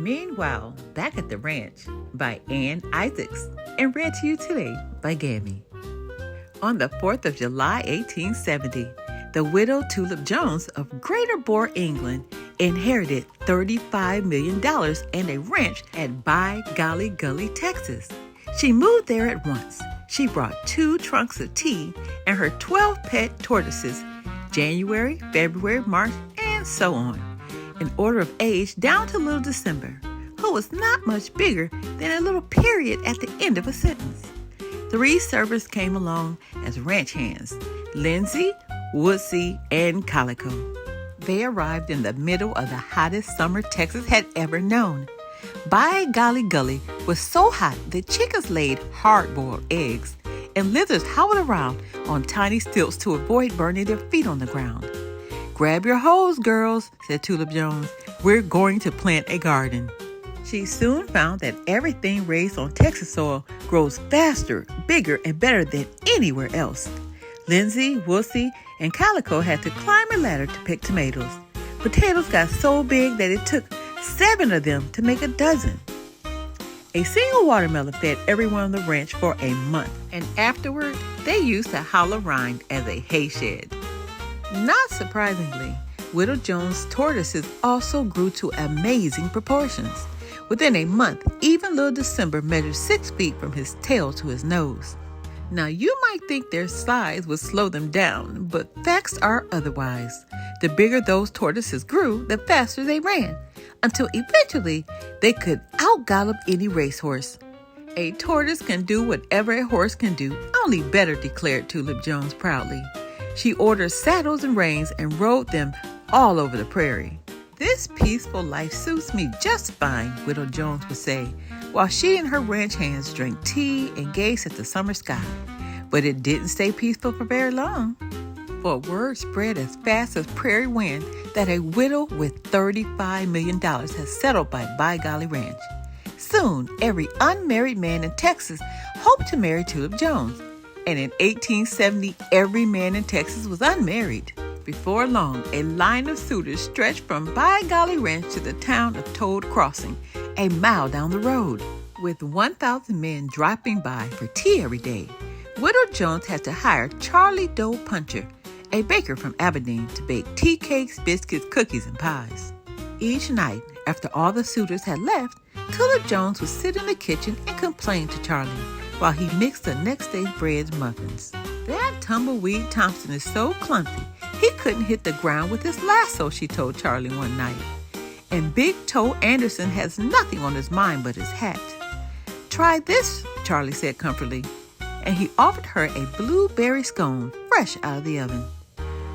Meanwhile, Back at the Ranch by Ann Isaacs and read to you today by Gammy. On the 4th of July, 1870, the widow Tulip Jones of Greater Boar, England, inherited $35 million and a ranch at By Golly Gully, Texas. She moved there at once. She brought 2 trunks of tea and her 12 pet tortoises, January, February, March, and so on, in order of age down to little December, who was not much bigger than a little period at the end of a sentence. 3 servants came along as ranch hands, Lindsay, Woodsy, and Calico. They arrived in the middle of the hottest summer Texas had ever known. By Golly Gully was so hot that chickens laid hard-boiled eggs, and lizards howled around on tiny stilts to avoid burning their feet on the ground. "Grab your hoes, girls," said Tulip Jones. "We're going to plant a garden." She soon found that everything raised on Texas soil grows faster, bigger, and better than anywhere else. Lindsay, Woodsy, and Calico had to climb a ladder to pick tomatoes. Potatoes got so big that it took 7 of them to make a dozen. A single watermelon fed everyone on the ranch for a month, and afterward, they used the hollow rind as a hay shed. Not surprisingly, Widow Jones' tortoises also grew to amazing proportions. Within a month, even little December measured 6 feet from his tail to his nose. Now, you might think their size would slow them down, but facts are otherwise. The bigger those tortoises grew, the faster they ran, until eventually they could outgallop any racehorse. "A tortoise can do whatever a horse can do, only better," declared Tulip Jones proudly. She ordered saddles and reins and rode them all over the prairie. "This peaceful life suits me just fine," Widow Jones would say, while she and her ranch hands drank tea and gazed at the summer sky. But it didn't stay peaceful for very long, for word spread as fast as prairie wind that a widow with $35 million has settled by Golly Ranch. Soon, every unmarried man in Texas hoped to marry Tulip Jones, and in 1870, every man in Texas was unmarried. Before long, a line of suitors stretched from By Golly Ranch to the town of Toad Crossing, a mile down the road. With 1,000 men dropping by for tea every day, Widow Jones had to hire Charlie Doe Puncher, a baker from Aberdeen, to bake tea cakes, biscuits, cookies, and pies. Each night, after all the suitors had left, Tulip Jones would sit in the kitchen and complain to Charlie while he mixed the next day's bread and muffins. "That tumbleweed Thompson is so clumsy, he couldn't hit the ground with his lasso," she told Charlie one night. "And Big Toe Anderson has nothing on his mind but his hat." "Try this," Charlie said comfortably, and he offered her a blueberry scone fresh out of the oven.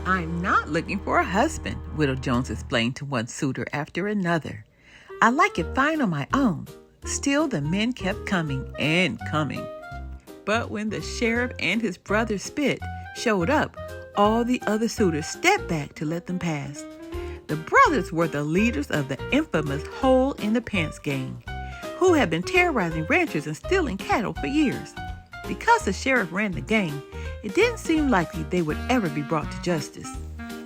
"I'm not looking for a husband," Widow Jones explained to one suitor after another. "I like it fine on my own." Still, the men kept coming and coming. But when the sheriff and his brother Spit showed up, all the other suitors stepped back to let them pass. The brothers were the leaders of the infamous Hole in the Pants gang, who had been terrorizing ranchers and stealing cattle for years. Because the sheriff ran the gang, it didn't seem likely they would ever be brought to justice.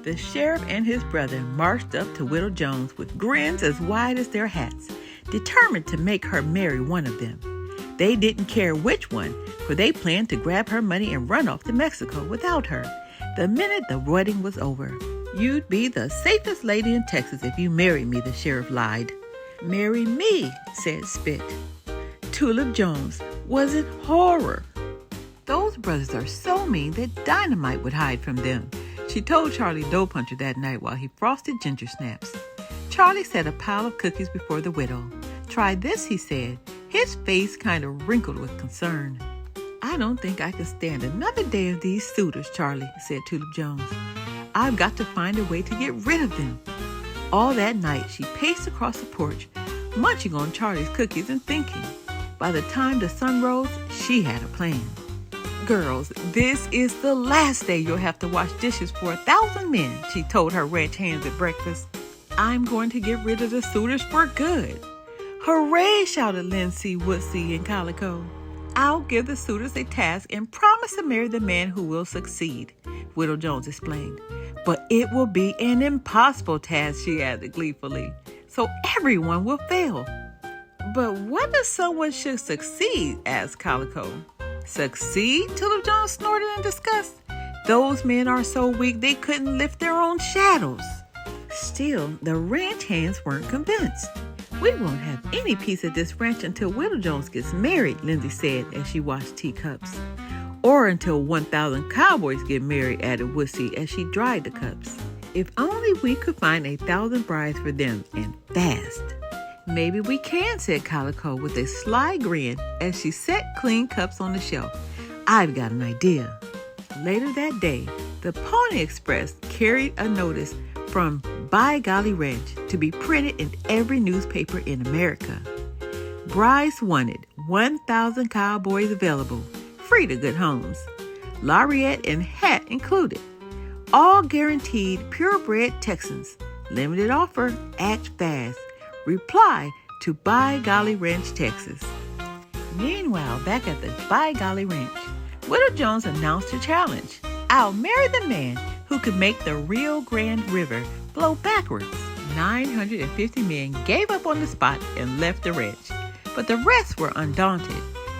The sheriff and his brother marched up to Widow Jones with grins as wide as their hats, determined to make her marry one of them. They didn't care which one, for they planned to grab her money and run off to Mexico without her the minute the wedding was over. "You'd be the safest lady in Texas if you married me," the sheriff lied. "Marry me," said Spit. Tulip Jones was in horror. "Those brothers are so mean that dynamite would hide from them," she told Charlie Doe Puncher that night while he frosted ginger snaps. Charlie set a pile of cookies before the widow. "Try this," he said, his face kind of wrinkled with concern. "I don't think I can stand another day of these suitors, Charlie," said Tulip Jones. "I've got to find a way to get rid of them." All that night, she paced across the porch, munching on Charlie's cookies and thinking. By the time the sun rose, she had a plan. "Girls, this is the last day you'll have to wash dishes for 1,000 men," she told her ranch hands at breakfast. "I'm going to get rid of the suitors for good." "Hooray!" shouted Lindsay, Woodsy, and Calico. "I'll give the suitors a task and promise to marry the man who will succeed," Widow Jones explained. "But it will be an impossible task," she added gleefully. so everyone will fail. But what if someone should succeed? Asked Calico. Succeed? Tulip Jones snorted in disgust. Those men are so weak they couldn't lift their own shadows. Still, the ranch hands weren't convinced. We won't have any piece of this ranch until Widow Jones gets married, Lindsay said as she washed teacups. Or until 1,000 cowboys get married, added Wussy as she dried the cups. If only we could find 1,000 brides for them, and fast. Maybe we can, said Calico with a sly grin as she set clean cups on the shelf. I've got an idea. Later that day, the Pony Express carried a notice from By Golly Ranch to be printed in every newspaper in America. Brides wanted, 1,000 cowboys available, free to good homes, lariat and hat included. All guaranteed purebred Texans. Limited offer, act fast. Reply to By Golly Ranch, Texas. Meanwhile, back at the By Golly Ranch, Widow Jones announced her challenge. I'll marry the man who could make the Rio Grande River flow backwards. 950 men gave up on the spot and left the ranch, but the rest were undaunted.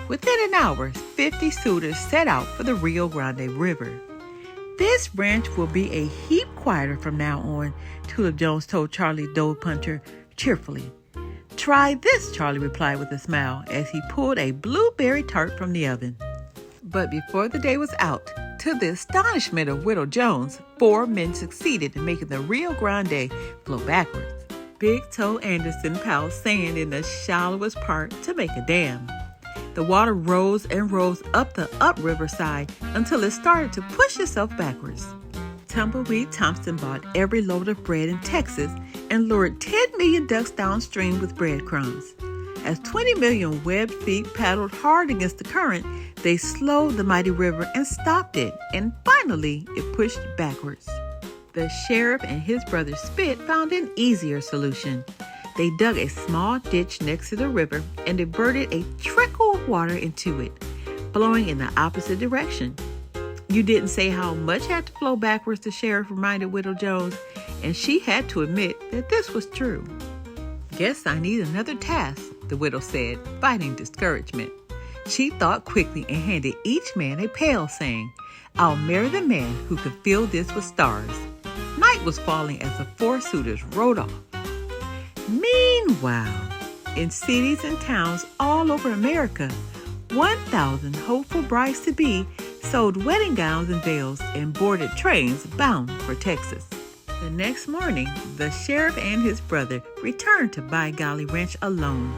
Within an hour, 50 suitors set out for the Rio Grande River. This ranch will be a heap quieter from now on, Tulip Jones told Charlie Dove Punter cheerfully. Try this, Charlie replied with a smile as he pulled a blueberry tart from the oven. But before the day was out, to the astonishment of Widow Jones, 4 men succeeded in making the Rio Grande flow backwards. Big Toe Anderson piled sand in the shallowest part to make a dam. The water rose and rose up the upriver side until it started to push itself backwards. Tumbleweed Thompson bought every load of bread in Texas and lured 10 million ducks downstream with breadcrumbs. As 20 million webbed feet paddled hard against the current, they slowed the mighty river and stopped it, and finally it pushed backwards. The sheriff and his brother Spit found an easier solution. They dug a small ditch next to the river and diverted a trickle of water into it, flowing in the opposite direction. You didn't say how much had to flow backwards, the sheriff reminded Widow Jones, and she had to admit that this was true. Guess I need another task, the widow said, fighting discouragement. She thought quickly and handed each man a pail, saying, I'll marry the man who can fill this with stars. Night was falling as the 4 suitors rode off. Meanwhile, in cities and towns all over America, 1,000 hopeful brides-to-be sold wedding gowns and veils and boarded trains bound for Texas. The next morning, the sheriff and his brother returned to By Golly Ranch alone.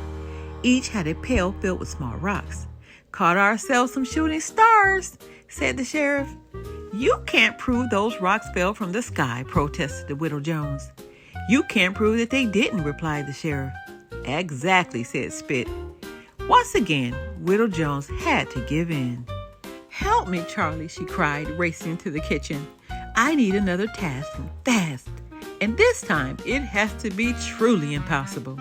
Each had a pail filled with small rocks. Caught ourselves some shooting stars, said the sheriff. You can't prove those rocks fell from the sky, protested the Widow Jones. You can't prove that they didn't, replied the sheriff. Exactly, said Spit. Once again, Widow Jones had to give in. Help me, Charlie, she cried, racing to the kitchen. I need another task, fast. And this time, it has to be truly impossible.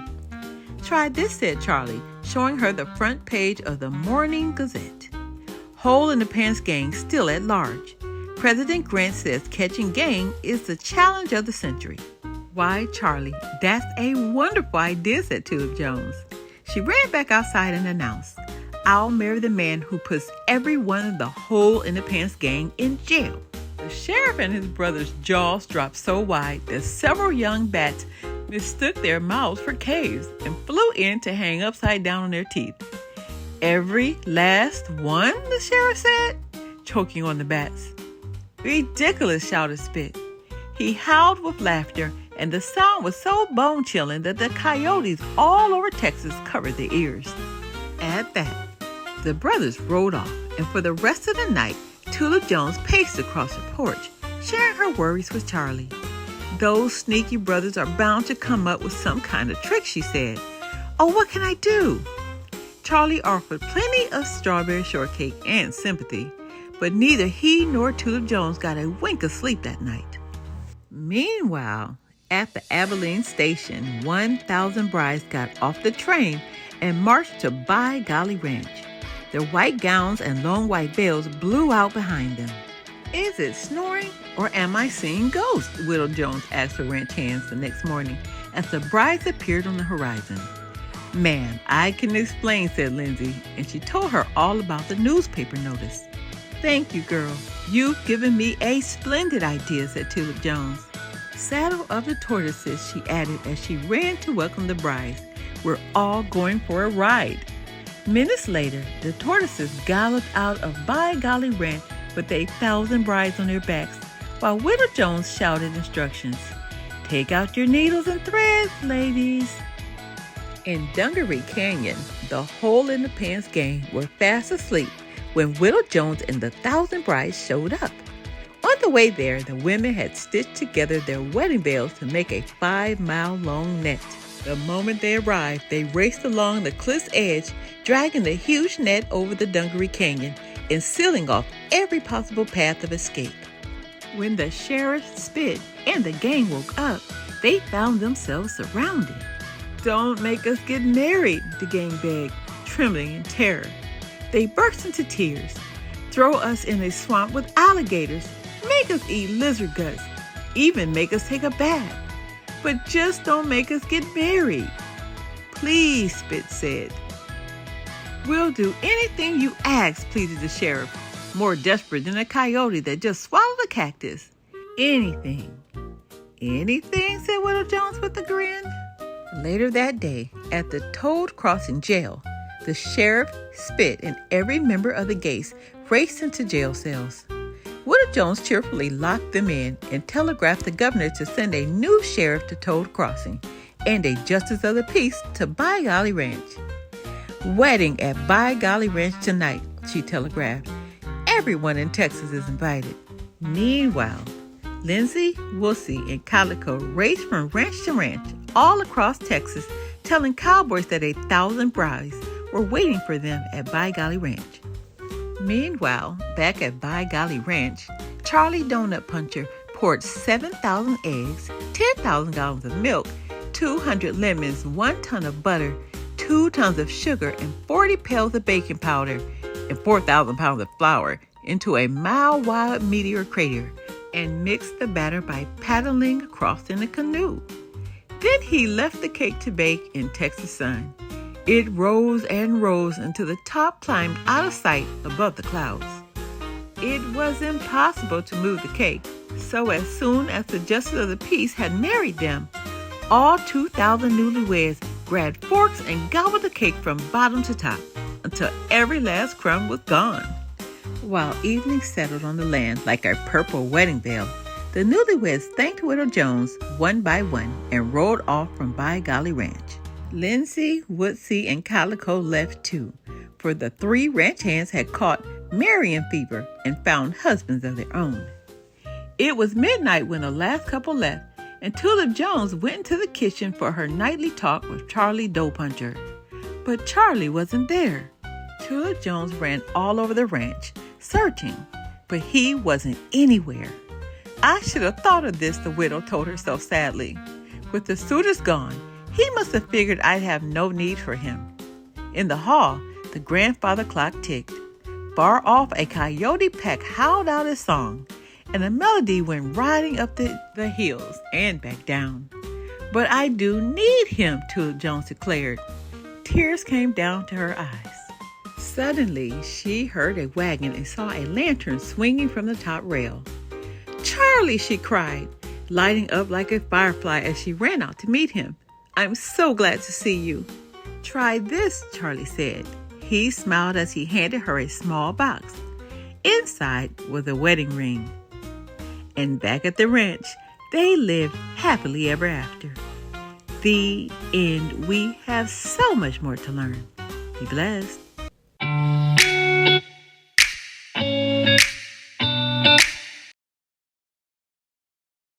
Try this, said Charlie, showing her the front page of the Morning Gazette. Hole in the Pants gang still at large. President Grant says catching gang is the challenge of the century. Why, Charlie, that's a wonderful idea, said Tulip Jones. She ran back outside and announced, I'll marry the man who puts every one of the Hole in the Pants gang in jail. The sheriff and his brother's jaws dropped so wide that several young bats mistook their mouths for caves and flew in to hang upside down on their teeth. Every last one, the sheriff said, choking on the bats. Ridiculous, shouted Spit. He howled with laughter, and the sound was so bone-chilling that the coyotes all over Texas covered their ears. At that, the brothers rode off, and for the rest of the night, Tulip Jones paced across the porch, sharing her worries with Charlie. Those sneaky brothers are bound to come up with some kind of trick, she said. Oh, what can I do? Charlie offered plenty of strawberry shortcake and sympathy, but neither he nor Tulip Jones got a wink of sleep that night. Meanwhile, at the Abilene station, 1,000 brides got off the train and marched to By Golly Ranch. Their white gowns and long white veils blew out behind them. Is it snoring or am I seeing ghosts? Widow Jones asked the ranch hands the next morning as the brides appeared on the horizon. "Ma'am, I can explain," said Lindsay, and she told her all about the newspaper notice. "Thank you, girl. You've given me a splendid idea," said Tulip Jones. "Saddle up the tortoises," she added as she ran to welcome the brides. "We're all going for a ride." Minutes later, the tortoises galloped out of By Golly Ranch with 1,000 brides on their backs, while Widow Jones shouted instructions. "Take out your needles and threads, ladies." In Dungaree Canyon, the Hole in the Pants gang were fast asleep when Widow Jones and the 1,000 brides showed up. On the way there, the women had stitched together their wedding veils to make a 5-mile-long net. The moment they arrived, they raced along the cliff's edge, dragging the huge net over the Dungaree Canyon and sealing off every possible path of escape. When the sheriff, Spit, and the gang woke up, they found themselves surrounded. "Don't make us get married," the gang begged, trembling in terror. They burst into tears. "Throw us in a swamp with alligators, make us eat lizard guts, even make us take a bath. But just don't make us get married." "Please," Spit said. "We'll do anything you ask," pleaded the sheriff, more desperate than a coyote that just swallowed a cactus. "Anything." "Anything," said Widow Jones with a grin. Later that day, at the Toad Crossing jail, the sheriff, Spit, and every member of the Gates raced into jail cells. Widow Jones cheerfully locked them in and telegraphed the governor to send a new sheriff to Toad Crossing and a justice of the peace to By Golly Ranch. "Wedding at By Golly Ranch tonight," she telegraphed. "Everyone in Texas is invited." Meanwhile, Lindsay, Woosie, and Calico raced from ranch to ranch all across Texas, telling cowboys that 1,000 brides were waiting for them at By Golly Ranch. Meanwhile, back at By Golly Ranch, Charlie Donut Puncher poured 7,000 eggs, 10,000 gallons of milk, 200 lemons, 1 ton of butter, 2 tons of sugar, and 40 pails of baking powder, and 4,000 pounds of flour into a mile-wide meteor crater and mixed the batter by paddling across in a canoe. Then he left the cake to bake in Texas sun. It rose and rose until the top climbed out of sight above the clouds. It was impossible to move the cake, so as soon as the justice of the peace had married them, all 2,000 newlyweds grabbed forks and gobbled the cake from bottom to top until every last crumb was gone. While evening settled on the land like a purple wedding veil, the newlyweds thanked Widow Jones one by one and rode off from By Golly Ranch. Lindsay, Woodsy, and Calico left too, for the 3 ranch hands had caught Marion fever and found husbands of their own. It was midnight when the last couple left, and Tulip Jones went into the kitchen for her nightly talk with Charlie Dough Puncher. But Charlie wasn't there. Tulip Jones ran all over the ranch, searching, but he wasn't anywhere. "I should have thought of this," the widow told herself sadly. "With the suitors gone, he must have figured I'd have no need for him." In the hall, the grandfather clock ticked. Far off, a coyote pack howled out his song, and the melody went riding up the hills and back down. "But I do need him," Tulip Jones declared. Tears came down to her eyes. Suddenly, she heard a wagon and saw a lantern swinging from the top rail. "Charlie!" she cried, lighting up like a firefly as she ran out to meet him. "I'm so glad to see you." "Try this," Charlie said. He smiled as he handed her a small box. Inside was a wedding ring. And back at the ranch, they lived happily ever after. The end. We have so much more to learn. Be blessed.